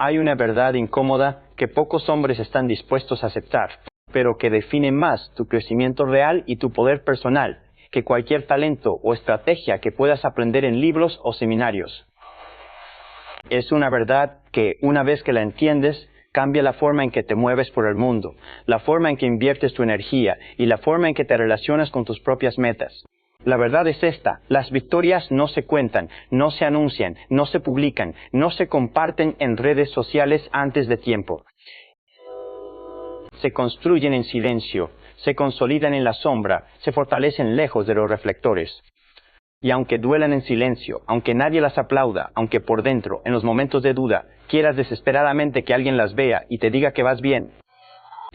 Hay una verdad incómoda que pocos hombres están dispuestos a aceptar, pero que define más tu crecimiento real y tu poder personal que cualquier talento o estrategia que puedas aprender en libros o seminarios. Es una verdad que, una vez que la entiendes, cambia la forma en que te mueves por el mundo, la forma en que inviertes tu energía y la forma en que te relacionas con tus propias metas. La verdad es esta: las victorias no se cuentan, no se anuncian, no se publican, no se comparten en redes sociales antes de tiempo. Se construyen en silencio, se consolidan en la sombra, se fortalecen lejos de los reflectores. Y aunque duelan en silencio, aunque nadie las aplauda, aunque por dentro, en los momentos de duda, quieras desesperadamente que alguien las vea y te diga que vas bien,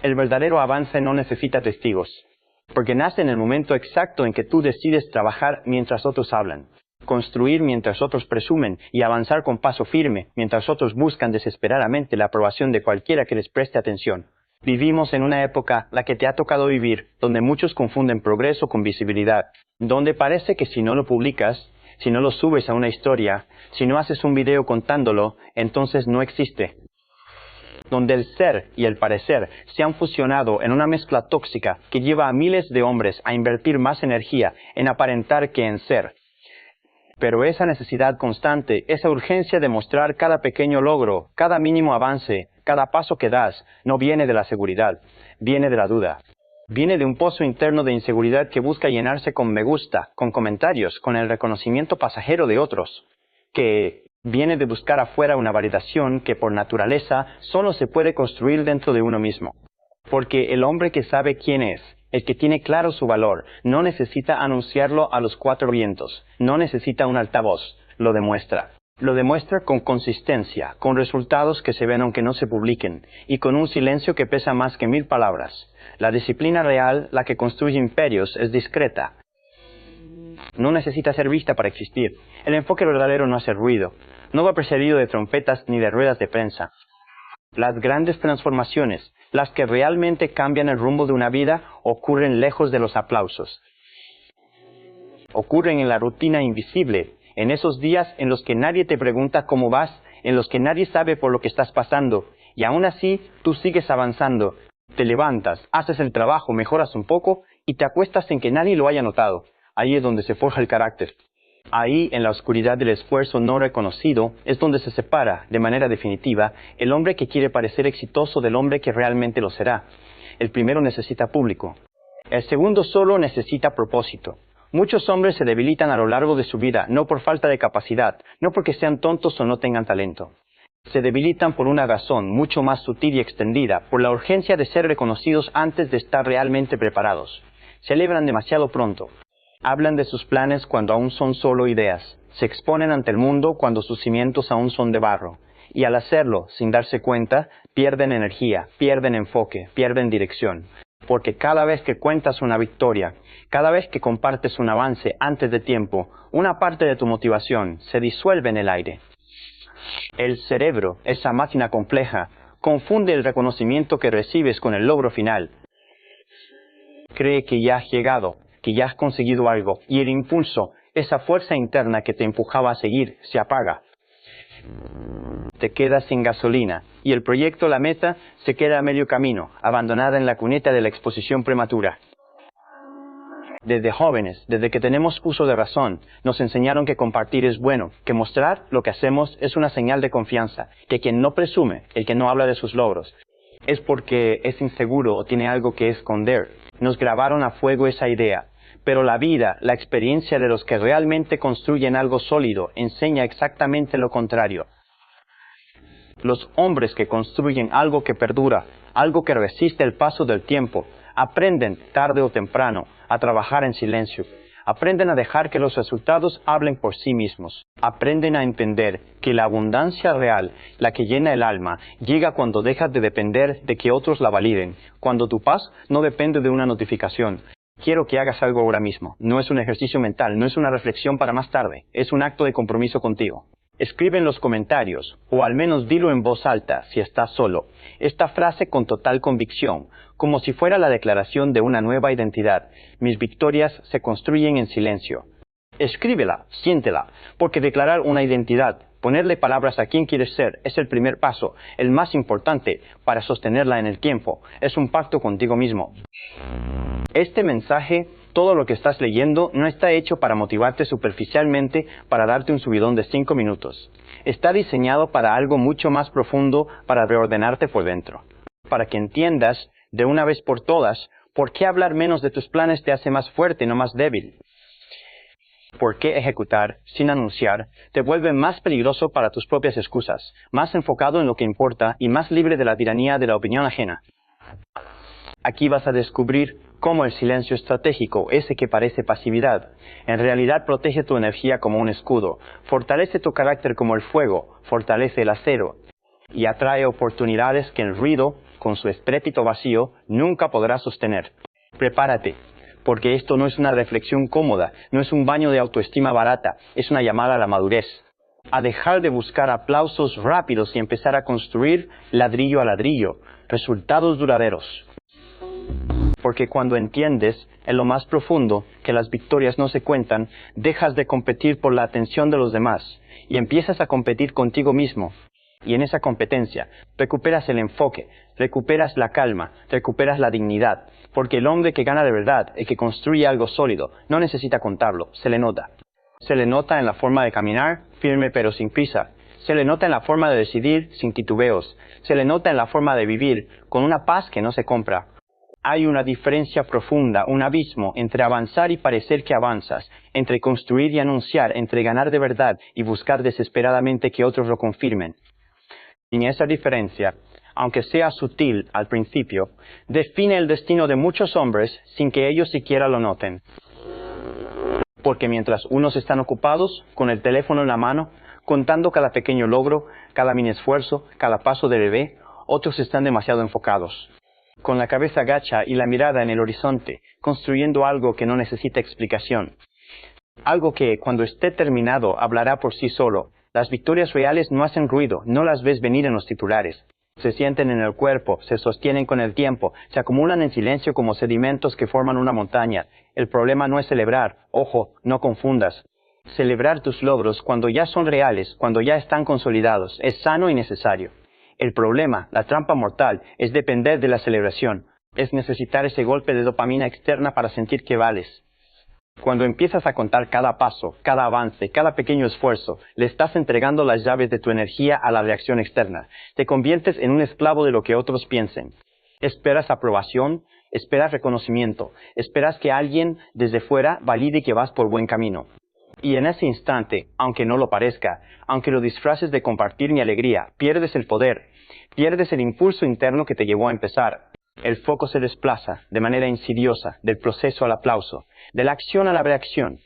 el verdadero avance no necesita testigos, porque nace en el momento exacto en que tú decides trabajar mientras otros hablan, construir mientras otros presumen y avanzar con paso firme mientras otros buscan desesperadamente la aprobación de cualquiera que les preste atención. Vivimos en una época, la que te ha tocado vivir, donde muchos confunden progreso con visibilidad, donde parece que si no lo publicas, si no lo subes a una historia, si no haces un video contándolo, entonces no existe. Donde el ser y el parecer se han fusionado en una mezcla tóxica que lleva a miles de hombres a invertir más energía en aparentar que en ser. Pero esa necesidad constante, esa urgencia de mostrar cada pequeño logro, cada mínimo avance, cada paso que das, no viene de la seguridad, viene de la duda. Viene de un pozo interno de inseguridad que busca llenarse con me gusta, con comentarios, con el reconocimiento pasajero de otros, que viene de buscar afuera una validación que por naturaleza solo se puede construir dentro de uno mismo. Porque el hombre que sabe quién es, el que tiene claro su valor, no necesita anunciarlo a los cuatro vientos, no necesita un altavoz, lo demuestra. Lo demuestra con consistencia, con resultados que se ven aunque no se publiquen, y con un silencio que pesa más que 1000 palabras. La disciplina real, la que construye imperios, es discreta. No necesita ser vista para existir. El enfoque verdadero no hace ruido. No va precedido de trompetas ni de ruedas de prensa. Las grandes transformaciones, las que realmente cambian el rumbo de una vida, ocurren lejos de los aplausos. Ocurren en la rutina invisible, en esos días en los que nadie te pregunta cómo vas, en los que nadie sabe por lo que estás pasando, y aún así tú sigues avanzando. Te levantas, haces el trabajo, mejoras un poco y te acuestas sin que nadie lo haya notado. Ahí es donde se forja el carácter. Ahí, en la oscuridad del esfuerzo no reconocido, es donde se separa, de manera definitiva, el hombre que quiere parecer exitoso del hombre que realmente lo será. El primero necesita público. El segundo solo necesita propósito. Muchos hombres se debilitan a lo largo de su vida, no por falta de capacidad, no porque sean tontos o no tengan talento. Se debilitan por una razón mucho más sutil y extendida, por la urgencia de ser reconocidos antes de estar realmente preparados. Celebran demasiado pronto. Hablan de sus planes cuando aún son solo ideas. Se exponen ante el mundo cuando sus cimientos aún son de barro. Y al hacerlo, sin darse cuenta, pierden energía, pierden enfoque, pierden dirección. Porque cada vez que cuentas una victoria, cada vez que compartes un avance antes de tiempo, una parte de tu motivación se disuelve en el aire. El cerebro, esa máquina compleja, confunde el reconocimiento que recibes con el logro final. Cree que ya has llegado, que ya has conseguido algo, y el impulso, esa fuerza interna que te empujaba a seguir, se apaga. Te quedas sin gasolina, y el proyecto, la meta, se queda a medio camino, abandonada en la cuneta de la exposición prematura. Desde jóvenes, desde que tenemos uso de razón, nos enseñaron que compartir es bueno, que mostrar lo que hacemos es una señal de confianza, que quien no presume, el que no habla de sus logros, es porque es inseguro o tiene algo que esconder. Nos grabaron a fuego esa idea, pero la vida, la experiencia de los que realmente construyen algo sólido, enseña exactamente lo contrario. Los hombres que construyen algo que perdura, algo que resiste el paso del tiempo, aprenden, tarde o temprano, a trabajar en silencio. Aprenden a dejar que los resultados hablen por sí mismos. Aprenden a entender que la abundancia real, la que llena el alma, llega cuando dejas de depender de que otros la validen, cuando tu paz no depende de una notificación. Quiero que hagas algo ahora mismo. No es un ejercicio mental, no es una reflexión para más tarde, es un acto de compromiso contigo. Escribe en los comentarios, o al menos dilo en voz alta, si estás solo, esta frase con total convicción, como si fuera la declaración de una nueva identidad. Mis victorias se construyen en silencio. Escríbela, siéntela, porque declarar una identidad, ponerle palabras a quién quieres ser, es el primer paso, el más importante para sostenerla en el tiempo. Es un pacto contigo mismo. Este mensaje, todo lo que estás leyendo, no está hecho para motivarte superficialmente para darte un subidón de 5 minutos. Está diseñado para algo mucho más profundo, para reordenarte por dentro. Para que entiendas, de una vez por todas, por qué hablar menos de tus planes te hace más fuerte, no más débil. Por qué ejecutar, sin anunciar, te vuelve más peligroso para tus propias excusas, más enfocado en lo que importa y más libre de la tiranía de la opinión ajena. Aquí vas a descubrir cómo el silencio estratégico, ese que parece pasividad, en realidad protege tu energía como un escudo, fortalece tu carácter como el fuego, fortalece el acero, y atrae oportunidades que el ruido, con su estrépito vacío, nunca podrá sostener. Prepárate, porque esto no es una reflexión cómoda, no es un baño de autoestima barata, es una llamada a la madurez, a dejar de buscar aplausos rápidos y empezar a construir ladrillo a ladrillo, resultados duraderos. Porque cuando entiendes, en lo más profundo, que las victorias no se cuentan, dejas de competir por la atención de los demás y empiezas a competir contigo mismo. Y en esa competencia, recuperas el enfoque, recuperas la calma, recuperas la dignidad. Porque el hombre que gana de verdad, el que construye algo sólido, no necesita contarlo, se le nota. Se le nota en la forma de caminar, firme pero sin prisa. Se le nota en la forma de decidir, sin titubeos. Se le nota en la forma de vivir, con una paz que no se compra. Hay una diferencia profunda, un abismo entre avanzar y parecer que avanzas, entre construir y anunciar, entre ganar de verdad y buscar desesperadamente que otros lo confirmen. Y esa diferencia, aunque sea sutil al principio, define el destino de muchos hombres sin que ellos siquiera lo noten. Porque mientras unos están ocupados, con el teléfono en la mano, contando cada pequeño logro, cada mini esfuerzo, cada paso de bebé, otros están demasiado enfocados, con la cabeza gacha y la mirada en el horizonte, construyendo algo que no necesita explicación. Algo que, cuando esté terminado, hablará por sí solo. Las victorias reales no hacen ruido, no las ves venir en los titulares. Se sienten en el cuerpo, se sostienen con el tiempo, se acumulan en silencio como sedimentos que forman una montaña. El problema no es celebrar, ojo, no confundas. Celebrar tus logros cuando ya son reales, cuando ya están consolidados, es sano y necesario. El problema, la trampa mortal, es depender de la celebración, es necesitar ese golpe de dopamina externa para sentir que vales. Cuando empiezas a contar cada paso, cada avance, cada pequeño esfuerzo, le estás entregando las llaves de tu energía a la reacción externa. Te conviertes en un esclavo de lo que otros piensen. Esperas aprobación, esperas reconocimiento, esperas que alguien desde fuera valide que vas por buen camino. Y en ese instante, aunque no lo parezca, aunque lo disfraces de compartir mi alegría, pierdes el poder, pierdes el impulso interno que te llevó a empezar. El foco se desplaza, de manera insidiosa, del proceso al aplauso, de la acción a la reacción.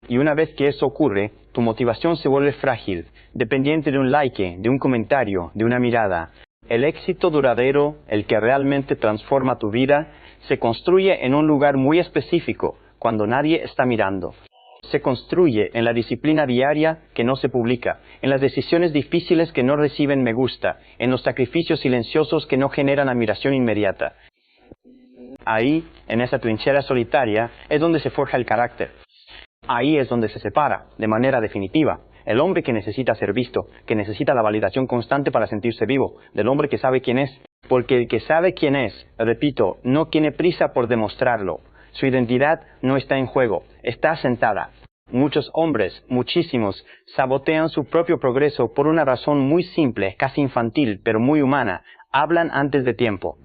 Y una vez que eso ocurre, tu motivación se vuelve frágil, dependiente de un like, de un comentario, de una mirada. El éxito duradero, el que realmente transforma tu vida, se construye en un lugar muy específico, cuando nadie está mirando. Se construye en la disciplina diaria que no se publica, en las decisiones difíciles que no reciben me gusta, en los sacrificios silenciosos que no generan admiración inmediata. Ahí, en esa trinchera solitaria, es donde se forja el carácter. Ahí es donde se separa, de manera definitiva, el hombre que necesita ser visto, que necesita la validación constante para sentirse vivo, del hombre que sabe quién es. Porque el que sabe quién es, repito, no tiene prisa por demostrarlo. Su identidad no está en juego, está asentada. Muchos hombres, muchísimos, sabotean su propio progreso por una razón muy simple, casi infantil, pero muy humana. Hablan antes de tiempo.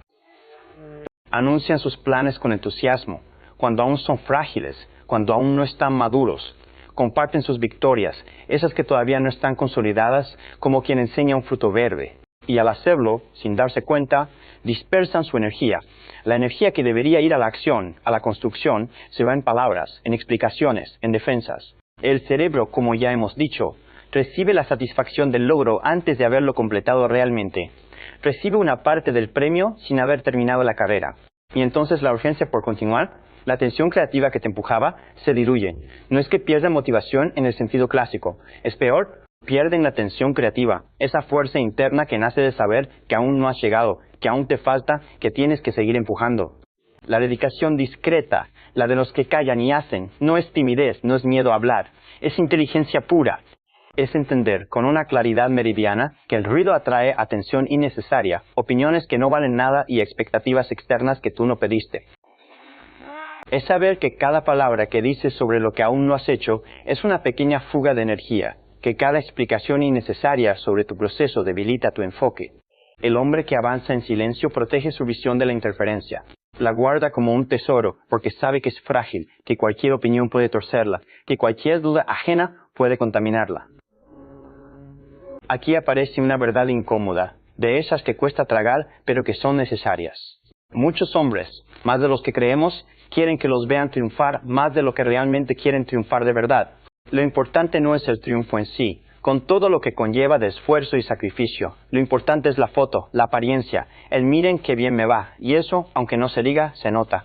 Anuncian sus planes con entusiasmo, cuando aún son frágiles, cuando aún no están maduros. Comparten sus victorias, esas que todavía no están consolidadas, como quien enseña un fruto verde. Y al hacerlo, sin darse cuenta, dispersan su energía. La energía que debería ir a la acción, a la construcción, se va en palabras, en explicaciones, en defensas. El cerebro, como ya hemos dicho, recibe la satisfacción del logro antes de haberlo completado realmente. Recibe una parte del premio sin haber terminado la carrera. Y entonces la urgencia por continuar, la tensión creativa que te empujaba, se diluye. No es que pierdan motivación en el sentido clásico. Es peor, pierden la tensión creativa, esa fuerza interna que nace de saber que aún no has llegado, que aún te falta, que tienes que seguir empujando. La dedicación discreta, la de los que callan y hacen, no es timidez, no es miedo a hablar, es inteligencia pura. Es entender con una claridad meridiana que el ruido atrae atención innecesaria, opiniones que no valen nada y expectativas externas que tú no pediste. Es saber que cada palabra que dices sobre lo que aún no has hecho es una pequeña fuga de energía, que cada explicación innecesaria sobre tu proceso debilita tu enfoque. El hombre que avanza en silencio protege su visión de la interferencia. La guarda como un tesoro porque sabe que es frágil, que cualquier opinión puede torcerla, que cualquier duda ajena puede contaminarla. Aquí aparece una verdad incómoda, de esas que cuesta tragar pero que son necesarias. Muchos hombres, más de los que creemos, quieren que los vean triunfar más de lo que realmente quieren triunfar de verdad. Lo importante no es el triunfo en sí, con todo lo que conlleva de esfuerzo y sacrificio. Lo importante es la foto, la apariencia, el miren qué bien me va, y eso, aunque no se diga, se nota.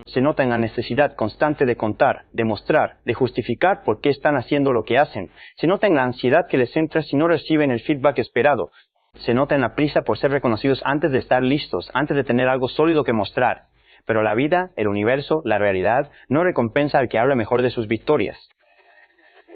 Se nota en la necesidad constante de contar, de mostrar, de justificar por qué están haciendo lo que hacen. Se nota en la ansiedad que les entra si no reciben el feedback esperado. Se nota en la prisa por ser reconocidos antes de estar listos, antes de tener algo sólido que mostrar. Pero la vida, el universo, la realidad, no recompensa al que habla mejor de sus victorias.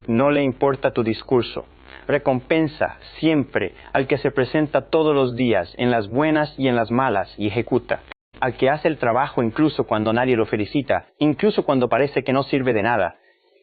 No le importa tu discurso. Recompensa siempre al que se presenta todos los días, en las buenas y en las malas, y ejecuta. Al que hace el trabajo incluso cuando nadie lo felicita, incluso cuando parece que no sirve de nada.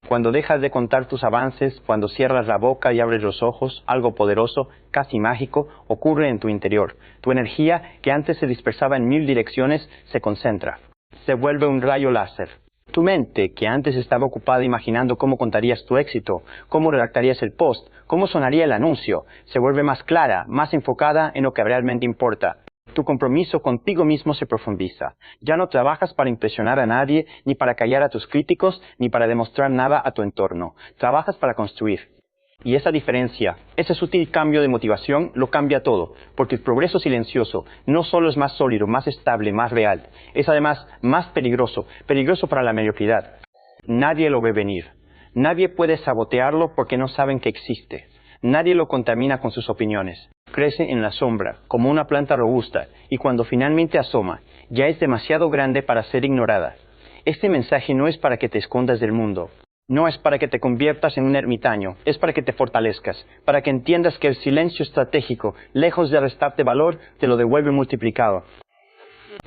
Cuando dejas de contar tus avances, cuando cierras la boca y abres los ojos, algo poderoso, casi mágico, ocurre en tu interior. Tu energía, que antes se dispersaba en 1000 direcciones, se concentra. Se vuelve un rayo láser. Tu mente, que antes estaba ocupada imaginando cómo contarías tu éxito, cómo redactarías el post, cómo sonaría el anuncio, se vuelve más clara, más enfocada en lo que realmente importa. Tu compromiso contigo mismo se profundiza. Ya no trabajas para impresionar a nadie, ni para callar a tus críticos, ni para demostrar nada a tu entorno. Trabajas para construir. Y esa diferencia, ese sutil cambio de motivación, lo cambia todo, porque el progreso silencioso no solo es más sólido, más estable, más real, es además más peligroso para la mediocridad. Nadie lo ve venir. Nadie puede sabotearlo porque no saben que existe. Nadie lo contamina con sus opiniones. Crece en la sombra, como una planta robusta, y cuando finalmente asoma, ya es demasiado grande para ser ignorada. Este mensaje no es para que te escondas del mundo. No es para que te conviertas en un ermitaño, es para que te fortalezcas, para que entiendas que el silencio estratégico, lejos de restarte valor, te lo devuelve multiplicado.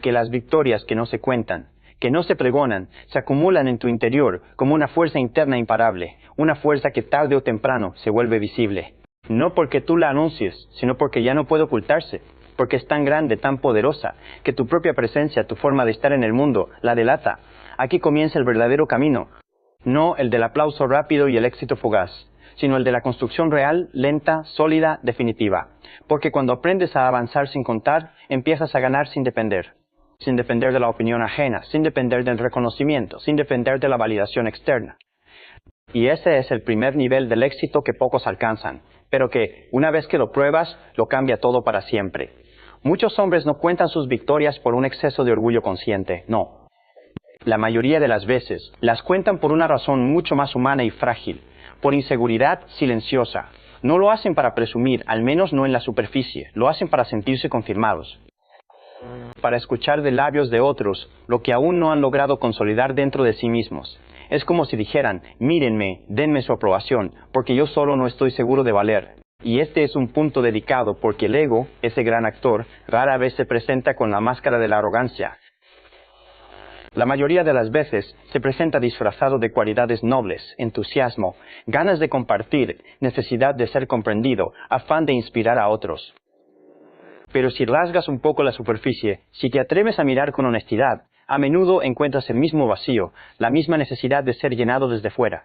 Que las victorias que no se cuentan, que no se pregonan, se acumulan en tu interior como una fuerza interna imparable, una fuerza que tarde o temprano se vuelve visible. No porque tú la anuncies, sino porque ya no puede ocultarse, porque es tan grande, tan poderosa, que tu propia presencia, tu forma de estar en el mundo, la delata. Aquí comienza el verdadero camino. No el del aplauso rápido y el éxito fugaz, sino el de la construcción real, lenta, sólida, definitiva. Porque cuando aprendes a avanzar sin contar, empiezas a ganar sin depender de la opinión ajena, sin depender del reconocimiento, sin depender de la validación externa. Y ese es el primer nivel del éxito que pocos alcanzan, pero que, una vez que lo pruebas, lo cambia todo para siempre. Muchos hombres no cuentan sus victorias por un exceso de orgullo consciente, no. La mayoría de las veces, las cuentan por una razón mucho más humana y frágil, por inseguridad silenciosa. No lo hacen para presumir, al menos no en la superficie, lo hacen para sentirse confirmados. Para escuchar de labios de otros lo que aún no han logrado consolidar dentro de sí mismos. Es como si dijeran, mírenme, denme su aprobación, porque yo solo no estoy seguro de valer. Y este es un punto delicado porque el ego, ese gran actor, rara vez se presenta con la máscara de la arrogancia. La mayoría de las veces se presenta disfrazado de cualidades nobles, entusiasmo, ganas de compartir, necesidad de ser comprendido, afán de inspirar a otros. Pero si rasgas un poco la superficie, si te atreves a mirar con honestidad, a menudo encuentras el mismo vacío, la misma necesidad de ser llenado desde fuera.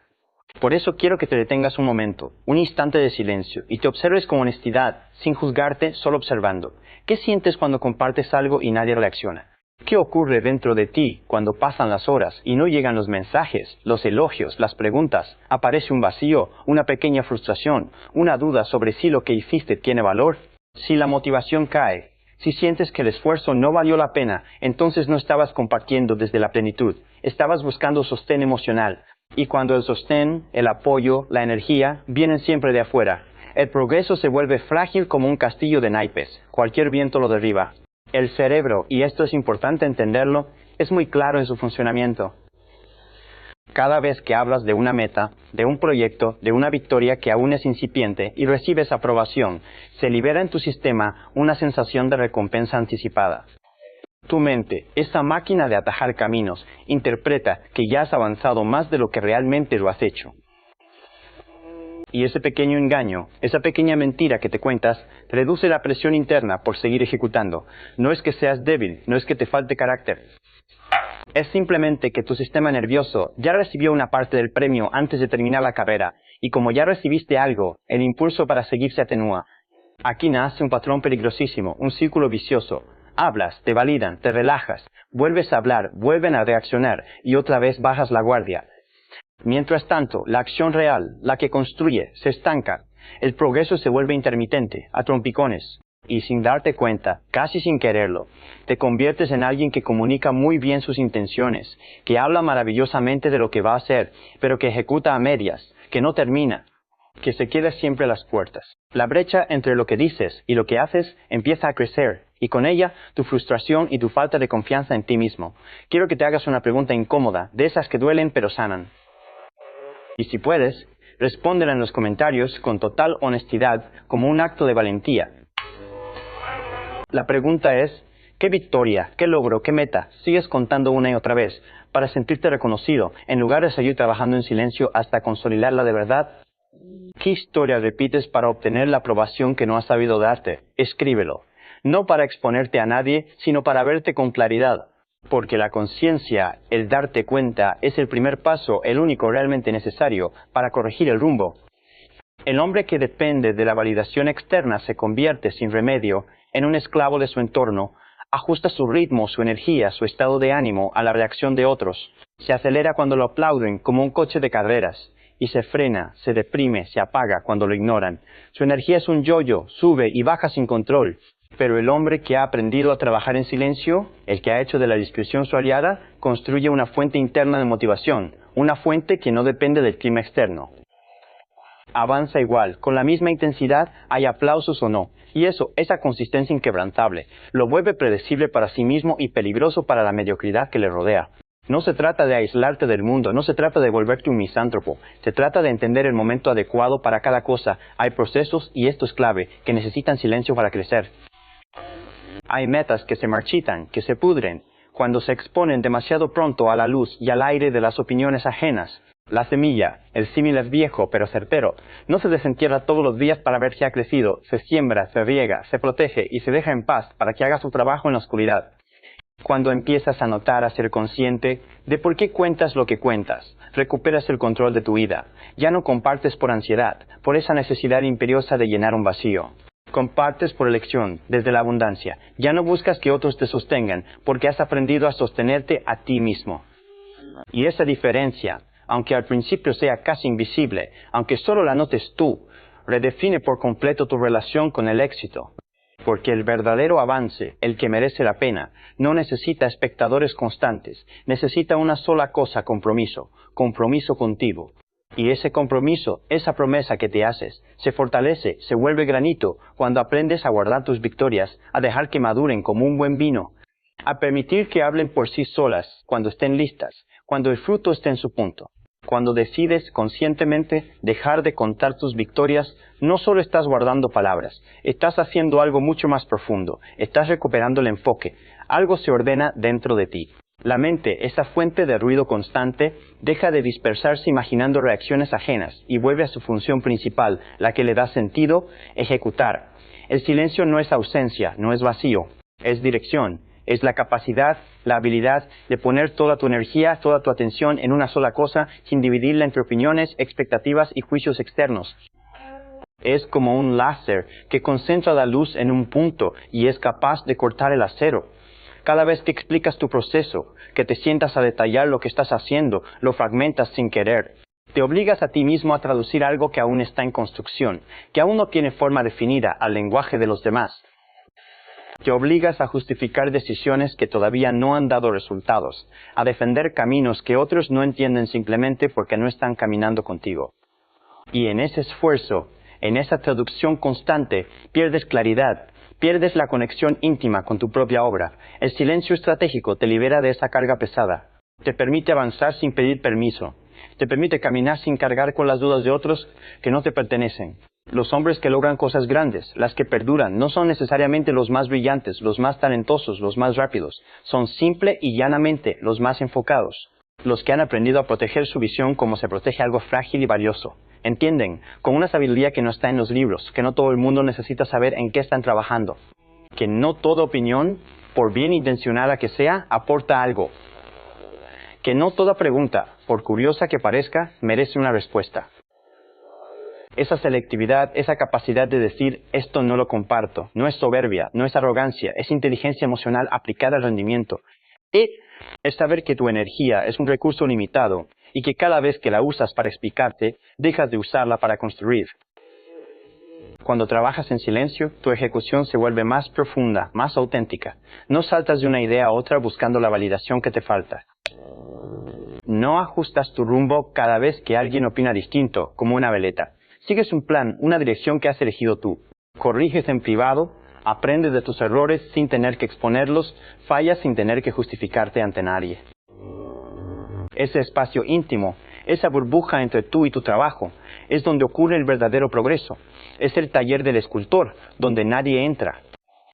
Por eso quiero que te detengas un momento, un instante de silencio, y te observes con honestidad, sin juzgarte, solo observando. ¿Qué sientes cuando compartes algo y nadie reacciona? ¿Qué ocurre dentro de ti cuando pasan las horas y no llegan los mensajes, los elogios, las preguntas? ¿Aparece un vacío, una pequeña frustración, una duda sobre si lo que hiciste tiene valor? Si la motivación cae, si sientes que el esfuerzo no valió la pena, entonces no estabas compartiendo desde la plenitud, estabas buscando sostén emocional. Y cuando el sostén, el apoyo, la energía, vienen siempre de afuera, el progreso se vuelve frágil como un castillo de naipes, cualquier viento lo derriba. El cerebro, y esto es importante entenderlo, Es muy claro en su funcionamiento. Cada vez que hablas de una meta, de un proyecto, de una victoria que aún es incipiente y recibes aprobación, se libera en tu sistema una sensación de recompensa anticipada. Tu mente, esa máquina de atajar caminos, interpreta que ya has avanzado más de lo que realmente lo has hecho. Y ese pequeño engaño, esa pequeña mentira que te cuentas, reduce la presión interna por seguir ejecutando. No es que seas débil, no es que te falte carácter. Es simplemente que tu sistema nervioso ya recibió una parte del premio antes de terminar la carrera, y como ya recibiste algo, el impulso para seguir se atenúa. Aquí nace un patrón peligrosísimo, un círculo vicioso. Hablas, te validan, te relajas, vuelves a hablar, vuelven a reaccionar, y otra vez bajas la guardia. Mientras tanto, la acción real, la que construye, se estanca. El progreso se vuelve intermitente, a trompicones. Y sin darte cuenta, casi sin quererlo, te conviertes en alguien que comunica muy bien sus intenciones, que habla maravillosamente de lo que va a hacer, pero que ejecuta a medias, que no termina, que se queda siempre a las puertas. La brecha entre lo que dices y lo que haces empieza a crecer, y con ella tu frustración y tu falta de confianza en ti mismo. Quiero que te hagas una pregunta incómoda, de esas que duelen pero sanan. Y si puedes, respóndela en los comentarios con total honestidad como un acto de valentía. La pregunta es, ¿qué victoria, qué logro, qué meta sigues contando una y otra vez para sentirte reconocido en lugar de seguir trabajando en silencio hasta consolidarla de verdad? ¿Qué historia repites para obtener la aprobación que no has sabido darte? Escríbelo. No para exponerte a nadie, sino para verte con claridad. Porque la conciencia, el darte cuenta, es el primer paso, el único realmente necesario para corregir el rumbo. El hombre que depende de la validación externa se convierte, sin remedio, en un esclavo de su entorno, ajusta su ritmo, su energía, su estado de ánimo a la reacción de otros. Se acelera cuando lo aplauden como un coche de carreras, y se frena, se deprime, se apaga cuando lo ignoran. Su energía es un yo-yo, sube y baja sin control. Pero el hombre que ha aprendido a trabajar en silencio, el que ha hecho de la discreción su aliada, construye una fuente interna de motivación, una fuente que no depende del clima externo. Avanza igual, con la misma intensidad, hay aplausos o no, y eso, esa consistencia inquebrantable, lo vuelve predecible para sí mismo y peligroso para la mediocridad que le rodea. No se trata de aislarte del mundo, no se trata de volverte un misántropo, se trata de entender el momento adecuado para cada cosa. Hay procesos, y esto es clave, que necesitan silencio para crecer. Hay metas que se marchitan, que se pudren, cuando se exponen demasiado pronto a la luz y al aire de las opiniones ajenas. La semilla, el símil es viejo pero certero, no se desentierra todos los días para ver si ha crecido, se siembra, se riega, se protege y se deja en paz para que haga su trabajo en la oscuridad. Cuando empiezas a notar, a ser consciente de por qué cuentas lo que cuentas, recuperas el control de tu vida. Ya no compartes por ansiedad, por esa necesidad imperiosa de llenar un vacío. Compartes por elección, desde la abundancia. Ya no buscas que otros te sostengan, porque has aprendido a sostenerte a ti mismo. Y esa diferencia, aunque al principio sea casi invisible, aunque solo la notes tú, redefine por completo tu relación con el éxito. Porque el verdadero avance, el que merece la pena, no necesita espectadores constantes, necesita una sola cosa: compromiso, compromiso contigo. Y ese compromiso, esa promesa que te haces, se fortalece, se vuelve granito cuando aprendes a guardar tus victorias, a dejar que maduren como un buen vino, a permitir que hablen por sí solas cuando estén listas, cuando el fruto esté en su punto. Cuando decides conscientemente dejar de contar tus victorias, no solo estás guardando palabras, estás haciendo algo mucho más profundo, estás recuperando el enfoque, algo se ordena dentro de ti. La mente, esa fuente de ruido constante, deja de dispersarse imaginando reacciones ajenas y vuelve a su función principal, la que le da sentido: ejecutar. El silencio no es ausencia, no es vacío, es dirección. Es la capacidad, la habilidad de poner toda tu energía, toda tu atención en una sola cosa, sin dividirla entre opiniones, expectativas y juicios externos. Es como un láser que concentra la luz en un punto y es capaz de cortar el acero. Cada vez que explicas tu proceso, que te sientas a detallar lo que estás haciendo, lo fragmentas sin querer. Te obligas a ti mismo a traducir algo que aún está en construcción, que aún no tiene forma definida, al lenguaje de los demás. Te obligas a justificar decisiones que todavía no han dado resultados, a defender caminos que otros no entienden simplemente porque no están caminando contigo. Y en ese esfuerzo, en esa traducción constante, pierdes claridad, Pierdes la conexión íntima con tu propia obra. El silencio estratégico te libera de esa carga pesada. Te permite avanzar sin pedir permiso. Te permite caminar sin cargar con las dudas de otros que no te pertenecen. Los hombres que logran cosas grandes, las que perduran, no son necesariamente los más brillantes, los más talentosos, los más rápidos. Son simple y llanamente los más enfocados. Los que han aprendido a proteger su visión como se protege algo frágil y valioso. Entienden, con una sabiduría que no está en los libros, que no todo el mundo necesita saber en qué están trabajando. Que no toda opinión, por bien intencionada que sea, aporta algo. Que no toda pregunta, por curiosa que parezca, merece una respuesta. Esa selectividad, esa capacidad de decir, esto no lo comparto, no es soberbia, no es arrogancia, es inteligencia emocional aplicada al rendimiento. Es saber que tu energía es un recurso limitado y que cada vez que la usas para explicarte, dejas de usarla para construir. Cuando trabajas en silencio, tu ejecución se vuelve más profunda, más auténtica. No saltas de una idea a otra buscando la validación que te falta. No ajustas tu rumbo cada vez que alguien opina distinto, como una veleta. Sigues un plan, una dirección que has elegido tú. Corriges en privado, aprendes de tus errores sin tener que exponerlos, fallas sin tener que justificarte ante nadie. Ese espacio íntimo, esa burbuja entre tú y tu trabajo, es donde ocurre el verdadero progreso. Es el taller del escultor, donde nadie entra.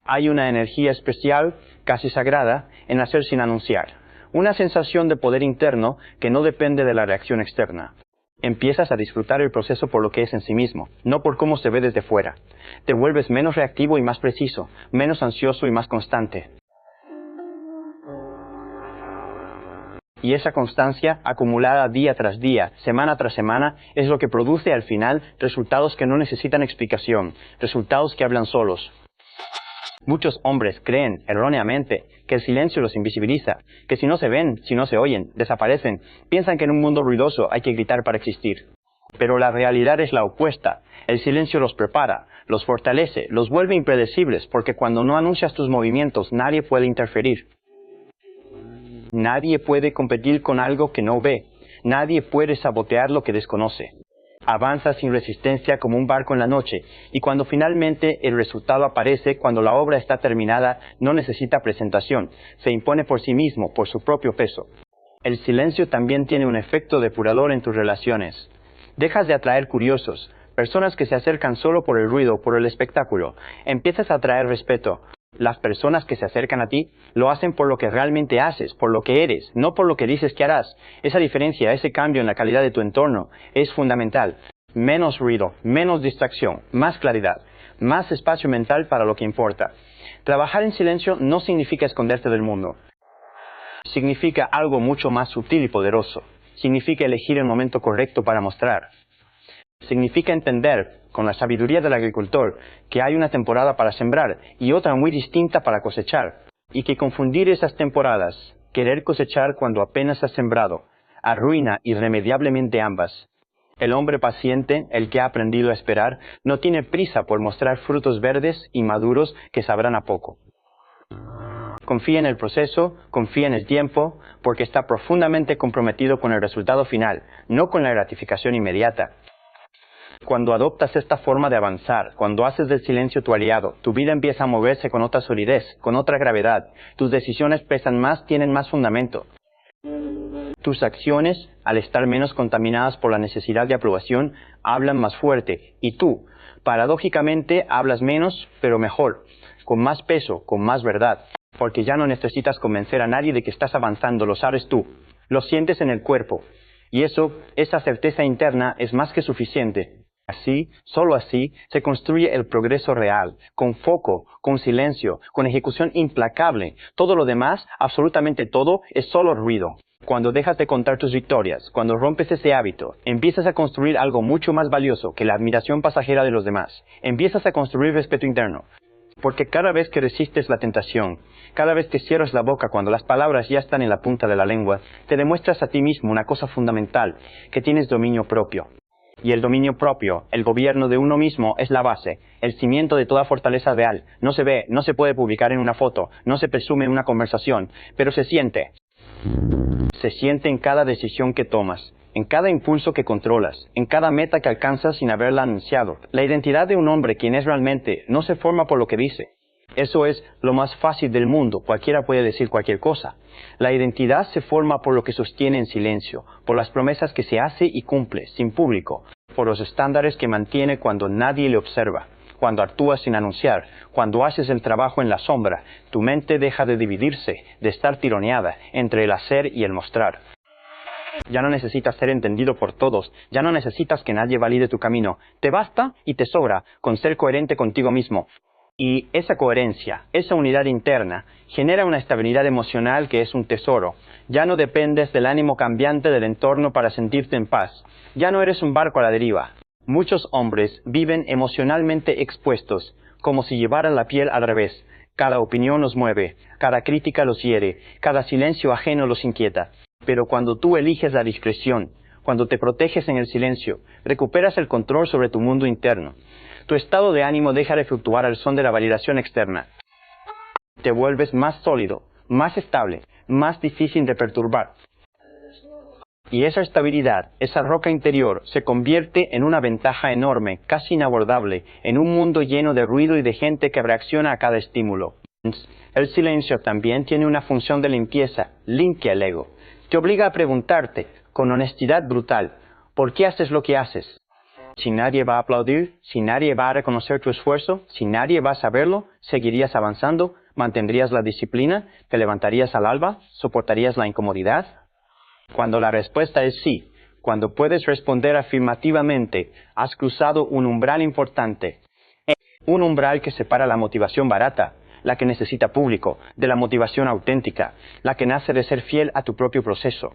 Hay una energía especial, casi sagrada, en hacer sin anunciar. Una sensación de poder interno que no depende de la reacción externa. Empiezas a disfrutar el proceso por lo que es en sí mismo, no por cómo se ve desde fuera. Te vuelves menos reactivo y más preciso, menos ansioso y más constante. Y esa constancia, acumulada día tras día, semana tras semana, es lo que produce al final resultados que no necesitan explicación, resultados que hablan solos. Muchos hombres creen, erróneamente, que el silencio los invisibiliza, que si no se ven, si no se oyen, desaparecen. Piensan que en un mundo ruidoso hay que gritar para existir. Pero la realidad es la opuesta. El silencio los prepara, los fortalece, los vuelve impredecibles, porque cuando no anuncias tus movimientos, nadie puede interferir. Nadie puede competir con algo que no ve. Nadie puede sabotear lo que desconoce. Avanza sin resistencia como un barco en la noche, y cuando finalmente el resultado aparece, cuando la obra está terminada, no necesita presentación, se impone por sí mismo, por su propio peso. El silencio también tiene un efecto depurador en tus relaciones. Dejas de atraer curiosos, personas que se acercan solo por el ruido, por el espectáculo. Empiezas a atraer respeto. Las personas que se acercan a ti lo hacen por lo que realmente haces, por lo que eres, no por lo que dices que harás. Esa diferencia, ese cambio en la calidad de tu entorno es fundamental. Menos ruido, menos distracción, más claridad, más espacio mental para lo que importa. Trabajar en silencio no significa esconderte del mundo. Significa algo mucho más sutil y poderoso. Significa elegir el momento correcto para mostrar. Significa entender, con la sabiduría del agricultor, que hay una temporada para sembrar y otra muy distinta para cosechar, y que confundir esas temporadas, querer cosechar cuando apenas has sembrado, arruina irremediablemente ambas. El hombre paciente, el que ha aprendido a esperar, no tiene prisa por mostrar frutos verdes y maduros que sabrán a poco. Confía en el proceso, confía en el tiempo, porque está profundamente comprometido con el resultado final, no con la gratificación inmediata. Cuando adoptas esta forma de avanzar, cuando haces del silencio tu aliado, tu vida empieza a moverse con otra solidez, con otra gravedad. Tus decisiones pesan más, tienen más fundamento. Tus acciones, al estar menos contaminadas por la necesidad de aprobación, hablan más fuerte. Y tú, paradójicamente, hablas menos, pero mejor, con más peso, con más verdad. Porque ya no necesitas convencer a nadie de que estás avanzando, lo sabes tú. Lo sientes en el cuerpo. Y esa certeza interna es más que suficiente. Así, solo así, se construye el progreso real, con foco, con silencio, con ejecución implacable. Todo lo demás, absolutamente todo, es solo ruido. Cuando dejas de contar tus victorias, cuando rompes ese hábito, empiezas a construir algo mucho más valioso que la admiración pasajera de los demás. Empiezas a construir respeto interno. Porque cada vez que resistes la tentación, cada vez que cierras la boca cuando las palabras ya están en la punta de la lengua, te demuestras a ti mismo una cosa fundamental, que tienes dominio propio. Y el dominio propio, el gobierno de uno mismo, es la base, el cimiento de toda fortaleza real. No se ve, no se puede publicar en una foto, no se presume en una conversación, pero se siente. Se siente en cada decisión que tomas, en cada impulso que controlas, en cada meta que alcanzas sin haberla anunciado. La identidad de un hombre, quien es realmente, no se forma por lo que dice, Eso es lo más fácil del mundo, cualquiera puede decir cualquier cosa. La identidad se forma por lo que sostiene en silencio, por las promesas que se hace y cumple, sin público, por los estándares que mantiene cuando nadie le observa, cuando actúas sin anunciar, cuando haces el trabajo en la sombra. Tu mente deja de dividirse, de estar tironeada entre el hacer y el mostrar. Ya no necesitas ser entendido por todos, ya no necesitas que nadie valide tu camino. Te basta y te sobra con ser coherente contigo mismo. Y esa coherencia, esa unidad interna, genera una estabilidad emocional que es un tesoro. Ya no dependes del ánimo cambiante del entorno para sentirte en paz. Ya no eres un barco a la deriva. Muchos hombres viven emocionalmente expuestos, como si llevaran la piel al revés. Cada opinión los mueve, cada crítica los hiere, cada silencio ajeno los inquieta. Pero cuando tú eliges la discreción, cuando te proteges en el silencio, recuperas el control sobre tu mundo interno. Tu estado de ánimo deja de fluctuar al son de la validación externa. Te vuelves más sólido, más estable, más difícil de perturbar. Y esa estabilidad, esa roca interior, se convierte en una ventaja enorme, casi inabordable, en un mundo lleno de ruido y de gente que reacciona a cada estímulo. El silencio también tiene una función de limpieza, limpia el ego. Te obliga a preguntarte, con honestidad brutal, ¿por qué haces lo que haces? Si nadie va a aplaudir, si nadie va a reconocer tu esfuerzo, si nadie va a saberlo, ¿seguirías avanzando? ¿Mantendrías la disciplina? ¿Te levantarías al alba? ¿Soportarías la incomodidad? Cuando la respuesta es sí, cuando puedes responder afirmativamente, has cruzado un umbral importante. Un umbral que separa la motivación barata, la que necesita público, de la motivación auténtica, la que nace de ser fiel a tu propio proceso.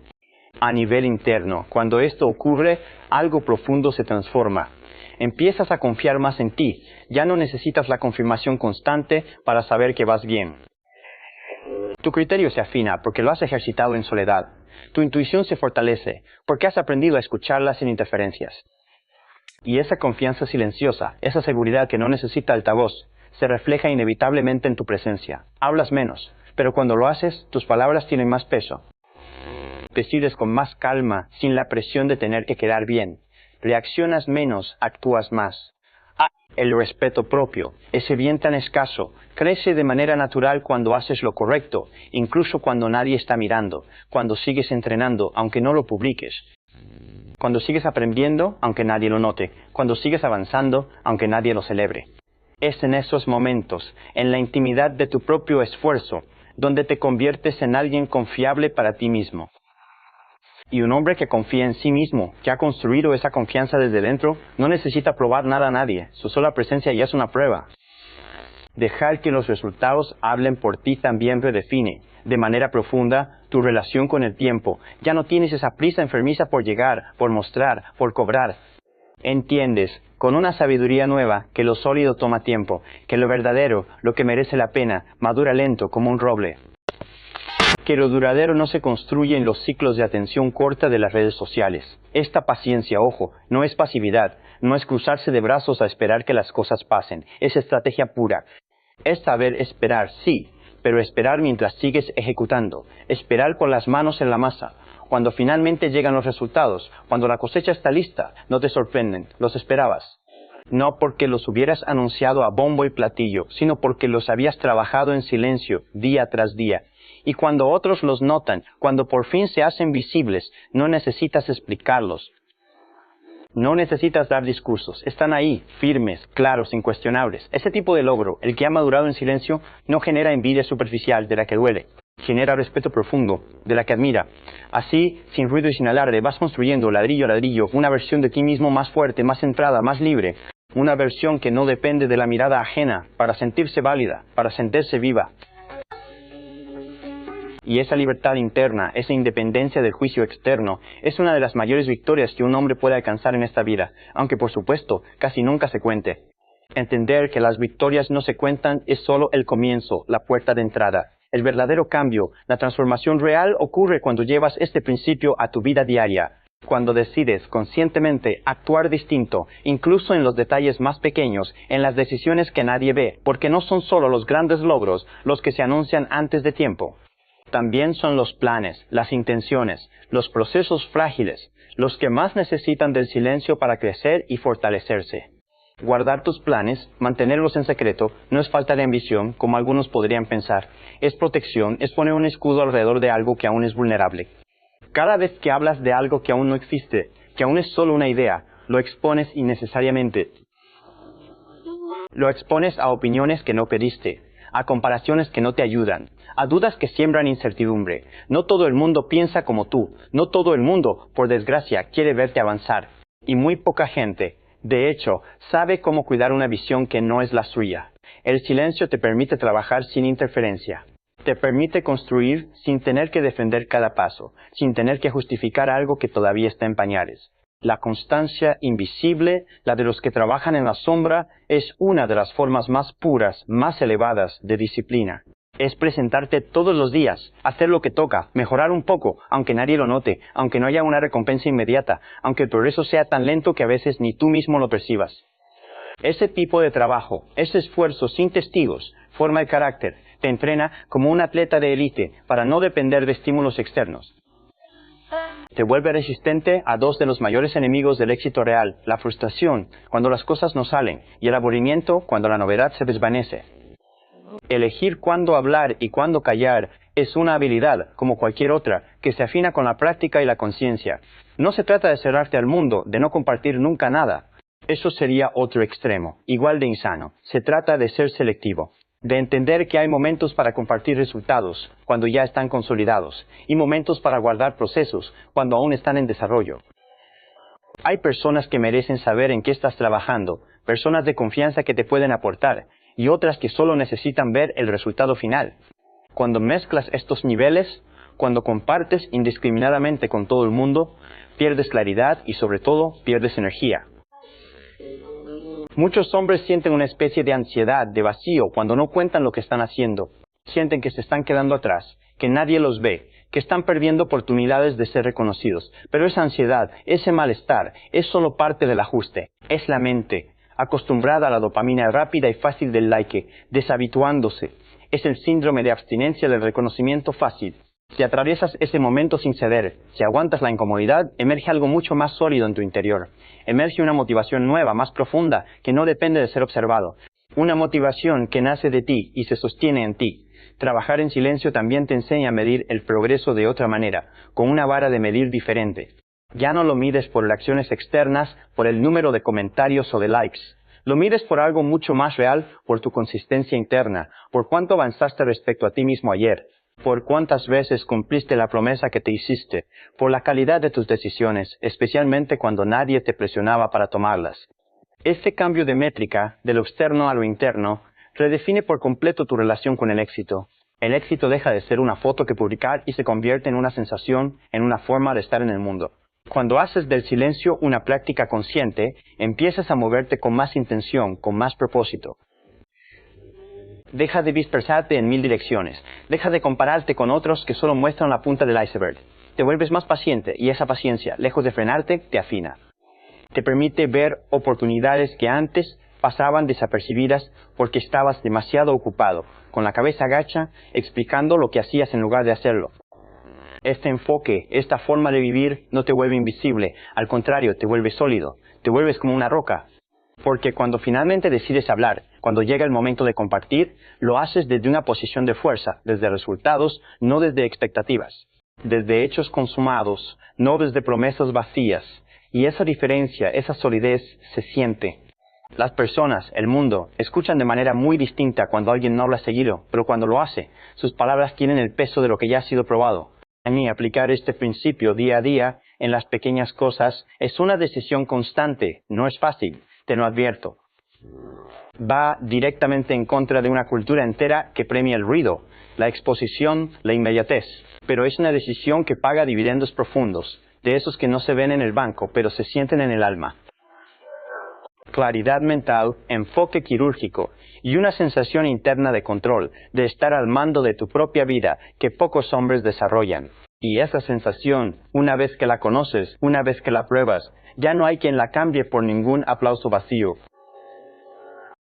A nivel interno, cuando esto ocurre, algo profundo se transforma. Empiezas a confiar más en ti, ya no necesitas la confirmación constante para saber que vas bien. Tu criterio se afina porque lo has ejercitado en soledad. Tu intuición se fortalece porque has aprendido a escucharla sin interferencias. Y esa confianza silenciosa, esa seguridad que no necesita altavoz, se refleja inevitablemente en tu presencia. Hablas menos, pero cuando lo haces, tus palabras tienen más peso. Decides con más calma, sin la presión de tener que quedar bien. Reaccionas menos, actúas más. El respeto propio, ese bien tan escaso, crece de manera natural cuando haces lo correcto, incluso cuando nadie está mirando, cuando sigues entrenando, aunque no lo publiques, cuando sigues aprendiendo, aunque nadie lo note, cuando sigues avanzando, aunque nadie lo celebre. Es en esos momentos, en la intimidad de tu propio esfuerzo, donde te conviertes en alguien confiable para ti mismo. Y un hombre que confía en sí mismo, que ha construido esa confianza desde dentro, no necesita probar nada a nadie. Su sola presencia ya es una prueba. Dejar que los resultados hablen por ti también redefine, de manera profunda, tu relación con el tiempo. Ya no tienes esa prisa enfermiza por llegar, por mostrar, por cobrar. Entiendes, con una sabiduría nueva, que lo sólido toma tiempo, que lo verdadero, lo que merece la pena, madura lento como un roble. Que lo duradero no se construye en los ciclos de atención corta de las redes sociales. Esta paciencia, ojo, no es pasividad, no es cruzarse de brazos a esperar que las cosas pasen, es estrategia pura. Es saber esperar, sí, pero esperar mientras sigues ejecutando, esperar con las manos en la masa. Cuando finalmente llegan los resultados, cuando la cosecha está lista, no te sorprenden, los esperabas. No porque los hubieras anunciado a bombo y platillo, sino porque los habías trabajado en silencio, día tras día. Y cuando otros los notan, cuando por fin se hacen visibles, no necesitas explicarlos. No necesitas dar discursos, están ahí, firmes, claros, incuestionables. Ese tipo de logro, el que ha madurado en silencio, no genera envidia superficial de la que duele. Genera respeto profundo, de la que admira. Así, sin ruido y sin alarde, vas construyendo ladrillo a ladrillo una versión de ti mismo más fuerte, más centrada, más libre. Una versión que no depende de la mirada ajena, para sentirse válida, para sentirse viva. Y esa libertad interna, esa independencia del juicio externo, es una de las mayores victorias que un hombre puede alcanzar en esta vida, aunque por supuesto, casi nunca se cuente. Entender que las victorias no se cuentan es solo el comienzo, la puerta de entrada. El verdadero cambio, la transformación real ocurre cuando llevas este principio a tu vida diaria. Cuando decides conscientemente actuar distinto, incluso en los detalles más pequeños, en las decisiones que nadie ve, porque no son solo los grandes logros los que se anuncian antes de tiempo. También son los planes, las intenciones, los procesos frágiles, los que más necesitan del silencio para crecer y fortalecerse. Guardar tus planes, mantenerlos en secreto, no es falta de ambición, como algunos podrían pensar. Es protección, es poner un escudo alrededor de algo que aún es vulnerable. Cada vez que hablas de algo que aún no existe, que aún es solo una idea, lo expones innecesariamente. Lo expones a opiniones que no pediste, a comparaciones que no te ayudan, a dudas que siembran incertidumbre. No todo el mundo piensa como tú, no todo el mundo, por desgracia, quiere verte avanzar. Y muy poca gente, de hecho, sabe cómo cuidar una visión que no es la suya. El silencio te permite trabajar sin interferencia. Te permite construir sin tener que defender cada paso, sin tener que justificar algo que todavía está en pañales. La constancia invisible, la de los que trabajan en la sombra, es una de las formas más puras, más elevadas de disciplina. Es presentarte todos los días, hacer lo que toca, mejorar un poco, aunque nadie lo note, aunque no haya una recompensa inmediata, aunque el progreso sea tan lento que a veces ni tú mismo lo percibas. Ese tipo de trabajo, ese esfuerzo sin testigos, forma el carácter, te entrena como un atleta de élite para no depender de estímulos externos. Te vuelve resistente a dos de los mayores enemigos del éxito real, la frustración, cuando las cosas no salen, y el aburrimiento, cuando la novedad se desvanece. Elegir cuándo hablar y cuándo callar es una habilidad, como cualquier otra, que se afina con la práctica y la conciencia. No se trata de cerrarte al mundo, de no compartir nunca nada. Eso sería otro extremo, igual de insano. Se trata de ser selectivo, de entender que hay momentos para compartir resultados, cuando ya están consolidados, y momentos para guardar procesos, cuando aún están en desarrollo. Hay personas que merecen saber en qué estás trabajando, personas de confianza que te pueden aportar, y otras que solo necesitan ver el resultado final. Cuando mezclas estos niveles, cuando compartes indiscriminadamente con todo el mundo, pierdes claridad y sobre todo pierdes energía. Muchos hombres sienten una especie de ansiedad, de vacío, cuando no cuentan lo que están haciendo. Sienten que se están quedando atrás, que nadie los ve, que están perdiendo oportunidades de ser reconocidos. Pero esa ansiedad, ese malestar, es solo parte del ajuste. Es la mente, acostumbrada a la dopamina rápida y fácil del like, deshabituándose. Es el síndrome de abstinencia del reconocimiento fácil. Si atraviesas ese momento sin ceder, si aguantas la incomodidad, emerge algo mucho más sólido en tu interior. Emerge una motivación nueva, más profunda, que no depende de ser observado. Una motivación que nace de ti y se sostiene en ti. Trabajar en silencio también te enseña a medir el progreso de otra manera, con una vara de medir diferente. Ya no lo mides por reacciones externas, por el número de comentarios o de likes. Lo mides por algo mucho más real, por tu consistencia interna, por cuánto avanzaste respecto a ti mismo ayer, por cuántas veces cumpliste la promesa que te hiciste, por la calidad de tus decisiones, especialmente cuando nadie te presionaba para tomarlas. Este cambio de métrica, de lo externo a lo interno, redefine por completo tu relación con el éxito. El éxito deja de ser una foto que publicar y se convierte en una sensación, en una forma de estar en el mundo. Cuando haces del silencio una práctica consciente, empiezas a moverte con más intención, con más propósito. Deja de dispersarte en 1000 direcciones. Deja de compararte con otros que solo muestran la punta del iceberg. Te vuelves más paciente y esa paciencia, lejos de frenarte, te afina. Te permite ver oportunidades que antes pasaban desapercibidas porque estabas demasiado ocupado, con la cabeza gacha, explicando lo que hacías en lugar de hacerlo. Este enfoque, esta forma de vivir no te vuelve invisible, al contrario, te vuelve sólido, te vuelves como una roca. Porque cuando finalmente decides hablar, cuando llega el momento de compartir, lo haces desde una posición de fuerza, desde resultados, no desde expectativas, desde hechos consumados, no desde promesas vacías. Y esa diferencia, esa solidez, se siente. Las personas, el mundo, escuchan de manera muy distinta cuando alguien no habla seguido, pero cuando lo hace, sus palabras tienen el peso de lo que ya ha sido probado. A mí, aplicar este principio día a día en las pequeñas cosas es una decisión constante, no es fácil, te lo advierto. Va directamente en contra de una cultura entera que premia el ruido, la exposición, la inmediatez, pero es una decisión que paga dividendos profundos, de esos que no se ven en el banco, pero se sienten en el alma. Claridad mental, enfoque quirúrgico y una sensación interna de control, de estar al mando de tu propia vida que pocos hombres desarrollan. Y esa sensación, una vez que la conoces, una vez que la pruebas, ya no hay quien la cambie por ningún aplauso vacío.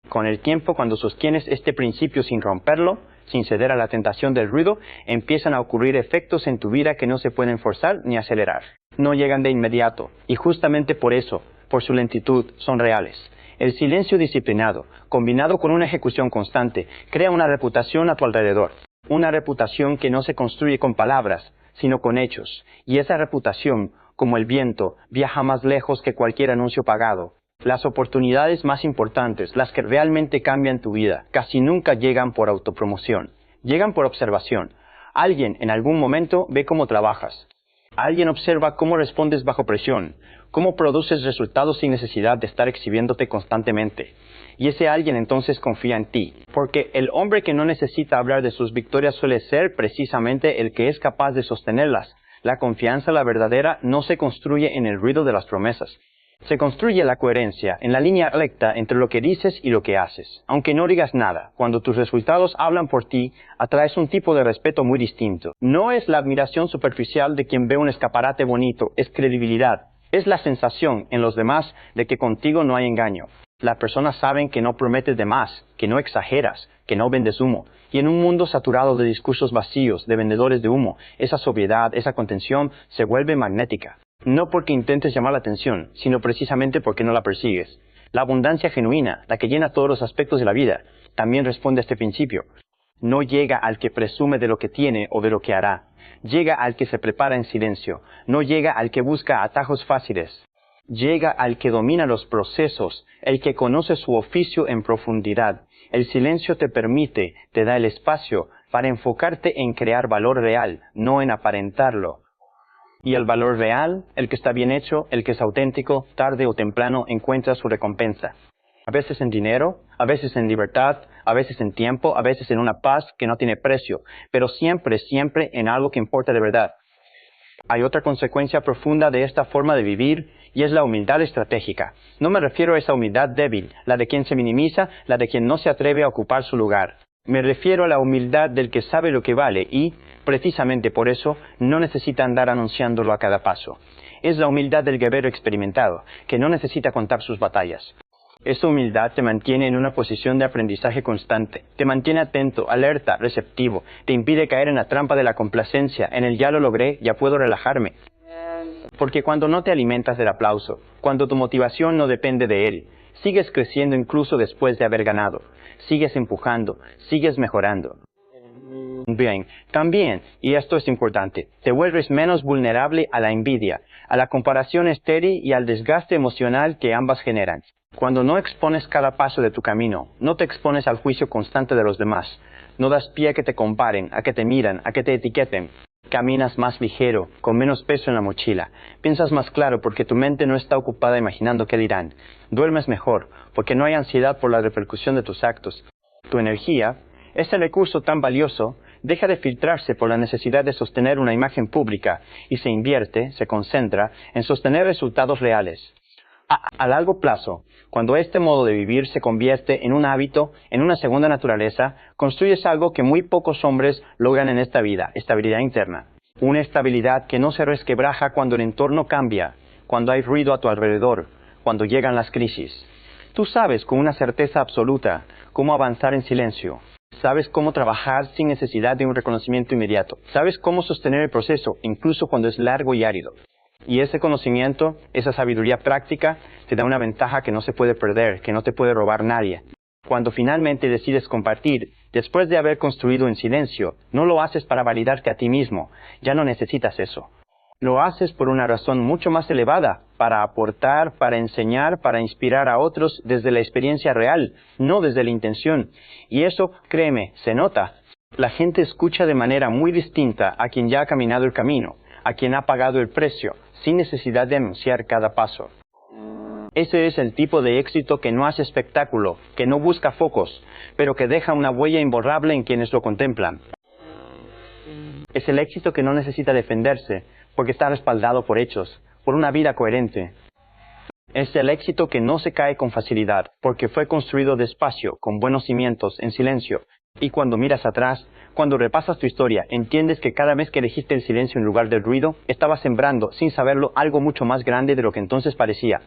Con el tiempo, cuando sostienes este principio sin romperlo, sin ceder a la tentación del ruido, empiezan a ocurrir efectos en tu vida que no se pueden forzar ni acelerar. No llegan de inmediato, y justamente por eso, por su lentitud, son reales. El silencio disciplinado, combinado con una ejecución constante, crea una reputación a tu alrededor. Una reputación que no se construye con palabras, sino con hechos. Y esa reputación, como el viento, viaja más lejos que cualquier anuncio pagado. Las oportunidades más importantes, las que realmente cambian tu vida, casi nunca llegan por autopromoción. Llegan por observación. Alguien en algún momento ve cómo trabajas. Alguien observa cómo respondes bajo presión, cómo produces resultados sin necesidad de estar exhibiéndote constantemente. Y ese alguien entonces confía en ti, porque el hombre que no necesita hablar de sus victorias suele ser precisamente el que es capaz de sostenerlas. La confianza, la verdadera, no se construye en el ruido de las promesas. Se construye la coherencia, en la línea recta entre lo que dices y lo que haces. Aunque no digas nada, cuando tus resultados hablan por ti, atraes un tipo de respeto muy distinto. No es la admiración superficial de quien ve un escaparate bonito, es credibilidad. Es la sensación en los demás de que contigo no hay engaño. Las personas saben que no prometes de más, que no exageras, que no vendes humo. Y en un mundo saturado de discursos vacíos, de vendedores de humo, esa sobriedad, esa contención se vuelve magnética. No porque intentes llamar la atención, sino precisamente porque no la persigues. La abundancia genuina, la que llena todos los aspectos de la vida, también responde a este principio. No llega al que presume de lo que tiene o de lo que hará. Llega al que se prepara en silencio. No llega al que busca atajos fáciles. Llega al que domina los procesos, el que conoce su oficio en profundidad. El silencio te permite, te da el espacio para enfocarte en crear valor real, no en aparentarlo. Y el valor real, el que está bien hecho, el que es auténtico, tarde o temprano encuentra su recompensa. A veces en dinero, a veces en libertad, a veces en tiempo, a veces en una paz que no tiene precio, pero siempre, siempre en algo que importa de verdad. Hay otra consecuencia profunda de esta forma de vivir y es la humildad estratégica. No me refiero a esa humildad débil, la de quien se minimiza, la de quien no se atreve a ocupar su lugar. Me refiero a la humildad del que sabe lo que vale y, precisamente por eso, no necesita andar anunciándolo a cada paso. Es la humildad del guerrero experimentado, que no necesita contar sus batallas. Esta humildad te mantiene en una posición de aprendizaje constante, te mantiene atento, alerta, receptivo, te impide caer en la trampa de la complacencia, en el ya lo logré, ya puedo relajarme. Porque cuando no te alimentas del aplauso, cuando tu motivación no depende de él, sigues creciendo incluso después de haber ganado, sigues empujando, sigues mejorando. Bien, también, y esto es importante, te vuelves menos vulnerable a la envidia, a la comparación estéril y al desgaste emocional que ambas generan. Cuando no expones cada paso de tu camino, no te expones al juicio constante de los demás, no das pie a que te comparen, a que te miran, a que te etiqueten. Caminas más ligero, con menos peso en la mochila. Piensas más claro porque tu mente no está ocupada imaginando qué dirán. Duermes mejor porque no hay ansiedad por la repercusión de tus actos. Tu energía, ese recurso tan valioso, deja de filtrarse por la necesidad de sostener una imagen pública y se invierte, se concentra en sostener resultados reales. A largo plazo, cuando este modo de vivir se convierte en un hábito, en una segunda naturaleza, construyes algo que muy pocos hombres logran en esta vida, estabilidad interna. Una estabilidad que no se resquebraja cuando el entorno cambia, cuando hay ruido a tu alrededor, cuando llegan las crisis. Tú sabes con una certeza absoluta cómo avanzar en silencio. Sabes cómo trabajar sin necesidad de un reconocimiento inmediato. Sabes cómo sostener el proceso, incluso cuando es largo y árido. Y ese conocimiento, esa sabiduría práctica, te da una ventaja que no se puede perder, que no te puede robar nadie. Cuando finalmente decides compartir, después de haber construido en silencio, no lo haces para validarte a ti mismo, ya no necesitas eso. Lo haces por una razón mucho más elevada, para aportar, para enseñar, para inspirar a otros desde la experiencia real, no desde la intención. Y eso, créeme, se nota. La gente escucha de manera muy distinta a quien ya ha caminado el camino, a quien ha pagado el precio, sin necesidad de anunciar cada paso. Ese es el tipo de éxito que no hace espectáculo, que no busca focos, pero que deja una huella imborrable en quienes lo contemplan. Es el éxito que no necesita defenderse, porque está respaldado por hechos, por una vida coherente. Es el éxito que no se cae con facilidad, porque fue construido despacio, con buenos cimientos, en silencio. Y cuando miras atrás, cuando repasas tu historia, entiendes que cada vez que elegiste el silencio en lugar del ruido, estabas sembrando, sin saberlo, algo mucho más grande de lo que entonces parecía.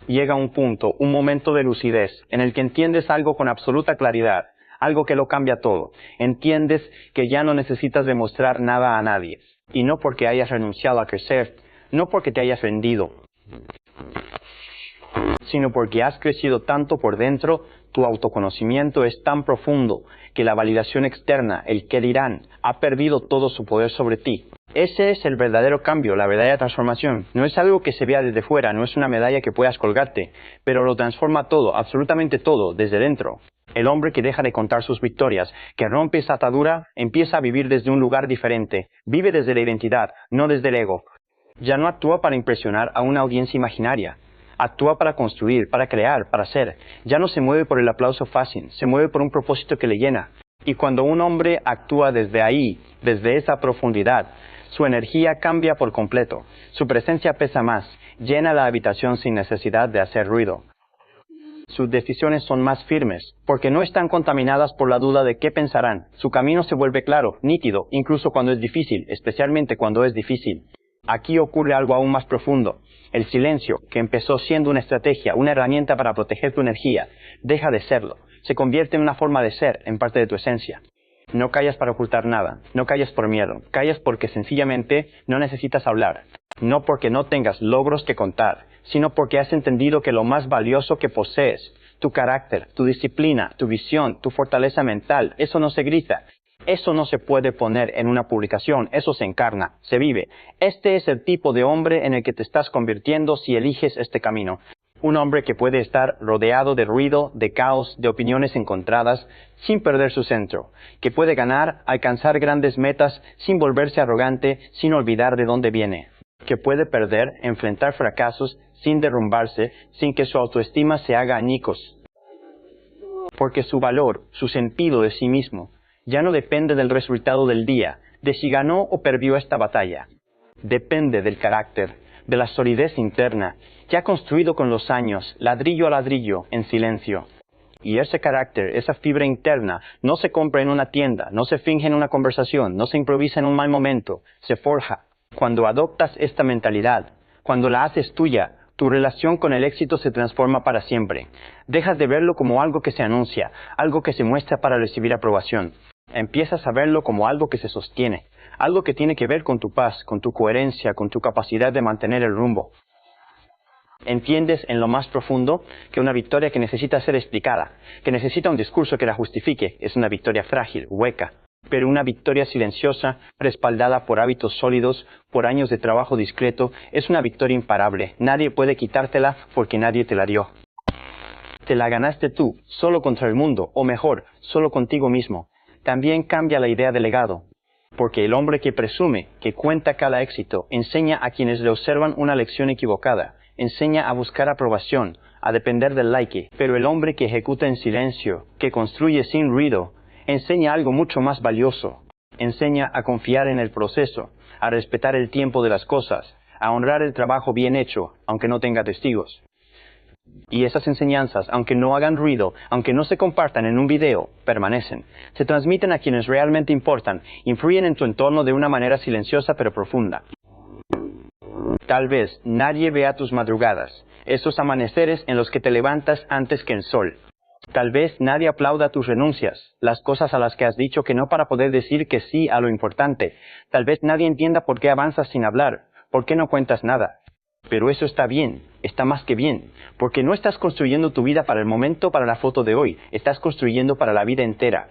Llega un punto, un momento de lucidez, en el que entiendes algo con absoluta claridad, algo que lo cambia todo. Entiendes que ya no necesitas demostrar nada a nadie. Y no porque hayas renunciado a crecer, no porque te hayas rendido. sino porque has crecido tanto por dentro, tu autoconocimiento es tan profundo que la validación externa, el qué dirán, ha perdido todo su poder sobre ti. Ese es el verdadero cambio, la verdadera transformación. No es algo que se vea desde fuera, no es una medalla que puedas colgarte, pero lo transforma todo, absolutamente todo, desde dentro. El hombre que deja de contar sus victorias, que rompe esa atadura, empieza a vivir desde un lugar diferente. Vive desde la identidad, no desde el ego. Ya no actúa para impresionar a una audiencia imaginaria. Actúa para construir, para crear, para ser. Ya no se mueve por el aplauso fácil, se mueve por un propósito que le llena. Y cuando un hombre actúa desde ahí, desde esa profundidad, su energía cambia por completo. Su presencia pesa más, llena la habitación sin necesidad de hacer ruido. Sus decisiones son más firmes, porque no están contaminadas por la duda de qué pensarán. Su camino se vuelve claro, nítido, incluso cuando es difícil, especialmente cuando es difícil. Aquí ocurre algo aún más profundo. El silencio, que empezó siendo una estrategia, una herramienta para proteger tu energía, deja de serlo. Se convierte en una forma de ser, en parte de tu esencia. No callas para ocultar nada, no callas por miedo, callas porque sencillamente no necesitas hablar. No porque no tengas logros que contar, sino porque has entendido que lo más valioso que posees, tu carácter, tu disciplina, tu visión, tu fortaleza mental, eso no se grita. Eso no se puede poner en una publicación, eso se encarna, se vive. Este es el tipo de hombre en el que te estás convirtiendo si eliges este camino. Un hombre que puede estar rodeado de ruido, de caos, de opiniones encontradas, sin perder su centro. Que puede ganar, alcanzar grandes metas, sin volverse arrogante, sin olvidar de dónde viene. Que puede perder, enfrentar fracasos, sin derrumbarse, sin que su autoestima se haga añicos. Porque su valor, su sentido de sí mismo, ya no depende del resultado del día, de si ganó o perdió esta batalla. Depende del carácter, de la solidez interna, que ha construido con los años, ladrillo a ladrillo, en silencio. Y ese carácter, esa fibra interna, no se compra en una tienda, no se finge en una conversación, no se improvisa en un mal momento, se forja. Cuando adoptas esta mentalidad, cuando la haces tuya, tu relación con el éxito se transforma para siempre. Dejas de verlo como algo que se anuncia, algo que se muestra para recibir aprobación. Empiezas a verlo como algo que se sostiene, algo que tiene que ver con tu paz, con tu coherencia, con tu capacidad de mantener el rumbo. Entiendes en lo más profundo que una victoria que necesita ser explicada, que necesita un discurso que la justifique, es una victoria frágil, hueca. Pero una victoria silenciosa, respaldada por hábitos sólidos, por años de trabajo discreto, es una victoria imparable. Nadie puede quitártela porque nadie te la dio. Te la ganaste tú, solo contra el mundo, o mejor, solo contigo mismo. También cambia la idea de legado, porque el hombre que presume, que cuenta cada éxito, enseña a quienes le observan una lección equivocada, enseña a buscar aprobación, a depender del like, pero el hombre que ejecuta en silencio, que construye sin ruido, enseña algo mucho más valioso, enseña a confiar en el proceso, a respetar el tiempo de las cosas, a honrar el trabajo bien hecho, aunque no tenga testigos. Y esas enseñanzas, aunque no hagan ruido, aunque no se compartan en un video, permanecen. Se transmiten a quienes realmente importan, influyen en tu entorno de una manera silenciosa pero profunda. Tal vez nadie vea tus madrugadas, esos amaneceres en los que te levantas antes que el sol. Tal vez nadie aplauda tus renuncias, las cosas a las que has dicho que no para poder decir que sí a lo importante. Tal vez nadie entienda por qué avanzas sin hablar, por qué no cuentas nada. Pero eso está bien, está más que bien, porque no estás construyendo tu vida para el momento, para la foto de hoy, estás construyendo para la vida entera,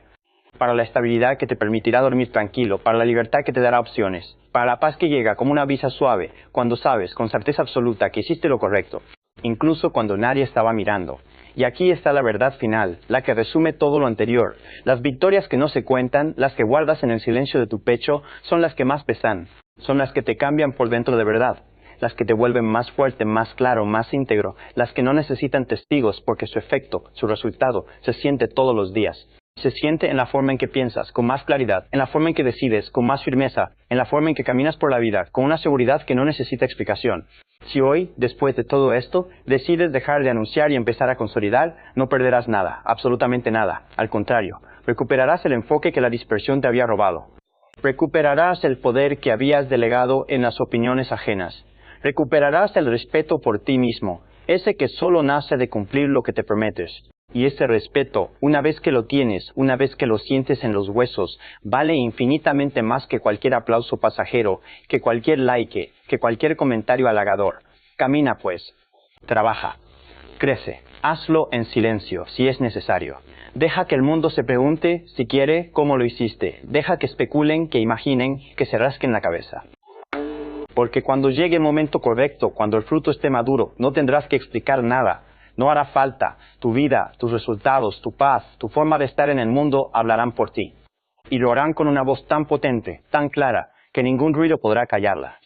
para la estabilidad que te permitirá dormir tranquilo, para la libertad que te dará opciones, para la paz que llega como una brisa suave, cuando sabes con certeza absoluta que hiciste lo correcto, incluso cuando nadie estaba mirando. Y aquí está la verdad final, la que resume todo lo anterior. Las victorias que no se cuentan, las que guardas en el silencio de tu pecho, son las que más pesan, son las que te cambian por dentro de verdad. Las que te vuelven más fuerte, más claro, más íntegro, las que no necesitan testigos porque su efecto, su resultado, se siente todos los días. Se siente en la forma en que piensas, con más claridad, en la forma en que decides, con más firmeza, en la forma en que caminas por la vida, con una seguridad que no necesita explicación. Si hoy, después de todo esto, decides dejar de anunciar y empezar a consolidar, no perderás nada, absolutamente nada. Al contrario, recuperarás el enfoque que la dispersión te había robado. Recuperarás el poder que habías delegado en las opiniones ajenas. Recuperarás el respeto por ti mismo, ese que solo nace de cumplir lo que te prometes. Y ese respeto, una vez que lo tienes, una vez que lo sientes en los huesos, vale infinitamente más que cualquier aplauso pasajero, que cualquier like, que cualquier comentario halagador. Camina pues, trabaja. Crece. Hazlo en silencio, si es necesario. Deja que el mundo se pregunte, si quiere, cómo lo hiciste. Deja que especulen, que imaginen, que se rasquen la cabeza. Porque cuando llegue el momento correcto, cuando el fruto esté maduro, no tendrás que explicar nada. No hará falta. Tu vida, tus resultados, tu paz, tu forma de estar en el mundo hablarán por ti. Y lo harán con una voz tan potente, tan clara, que ningún ruido podrá callarla.